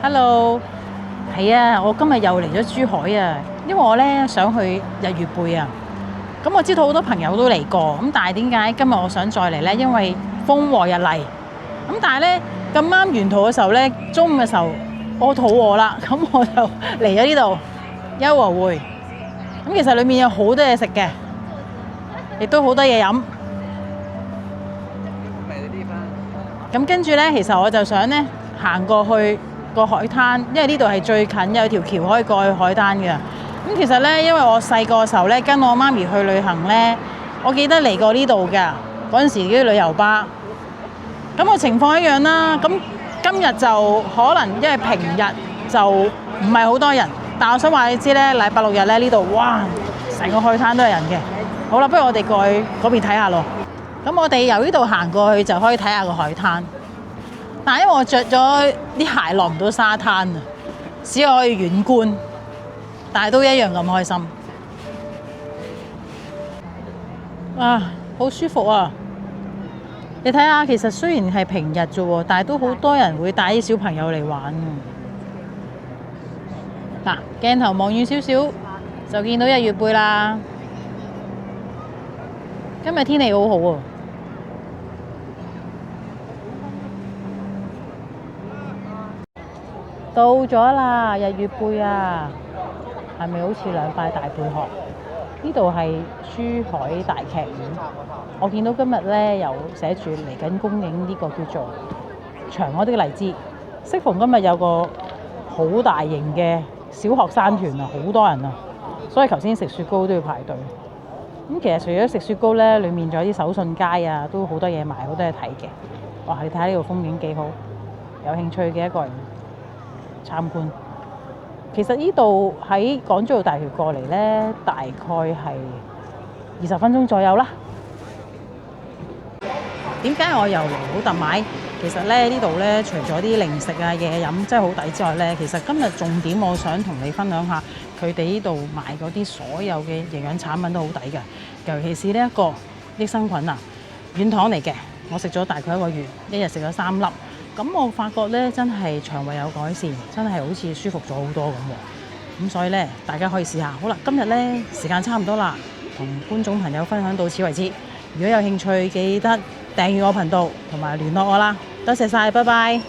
Hello，係啊，我今日又嚟咗珠海啊，因為我咧想去日月貝啊。咁我知道好多朋友都嚟過，咁但係點解今日我想再嚟呢？因為風和日麗。咁但係咧咁啱沿途嘅時候咧，中午嘅時候我肚餓啦，咁我就嚟咗呢度優和匯。咁其實裡面有好多嘢食嘅，亦都好多嘢飲。咁跟住咧，其實我就想咧行過去個海灘，因為呢度係最近有條橋可以過去海灘嘅。咁其實咧，因為我細個嘅時候咧，跟我媽咪去旅行咧，我記得嚟過呢度㗎。嗰陣時啲旅遊巴，咁個情況一樣啦。咁今日就可能因為平日就唔係好多人，但我想話你知咧，禮拜六日咧呢度哇，成個海灘都係人嘅。好啦，不如我哋過去嗰邊睇下咯。咁我哋由呢度行過去就可以睇下個海灘。但係因為我着咗啲鞋落唔到沙灘啊，只可以遠觀，但係都一樣咁開心。啊，好舒服啊！你睇下，其實雖然係平日啫喎，但係都好多人會帶啲小朋友嚟玩。嗱，鏡頭望遠少少就見到日月貝啦。今日天氣好好喎。到咗啦，日月貝啊，係咪好似兩塊大貝殼？呢度係珠海大劇院，我見到今日咧又寫住嚟緊公映呢個叫做《嫦娥的荔枝》。適逢今日有個好大型嘅小學生團啊，好多人啊，所以頭先食雪糕都要排隊。咁其實除咗食雪糕咧，裡面仲有啲手信街啊，都好多嘢賣，好多嘢睇嘅。哇！你睇下呢度風景幾好，有興趣嘅一個人參觀。其實呢度喺港珠澳大橋過嚟呢，大概係20分鐘左右啦。點解我又嚟好特買？其實咧呢度呢，除咗啲零食啊、嘢飲真係好抵之外呢，其實今日重點我想同你分享下佢哋呢度賣嗰啲所有嘅營養產品都好抵嘅，尤其是呢一個益生菌啊，軟糖嚟嘅，我食咗大概1個月，一日食咗3粒。咁我發覺咧，真係腸胃有改善，真係好似舒服咗好多咁喎。咁所以咧，大家可以試下。好啦，今日咧時間差唔多啦，同觀眾朋友分享到此為止。如果有興趣，記得訂閱我頻道同埋聯絡我啦。多謝晒，拜拜。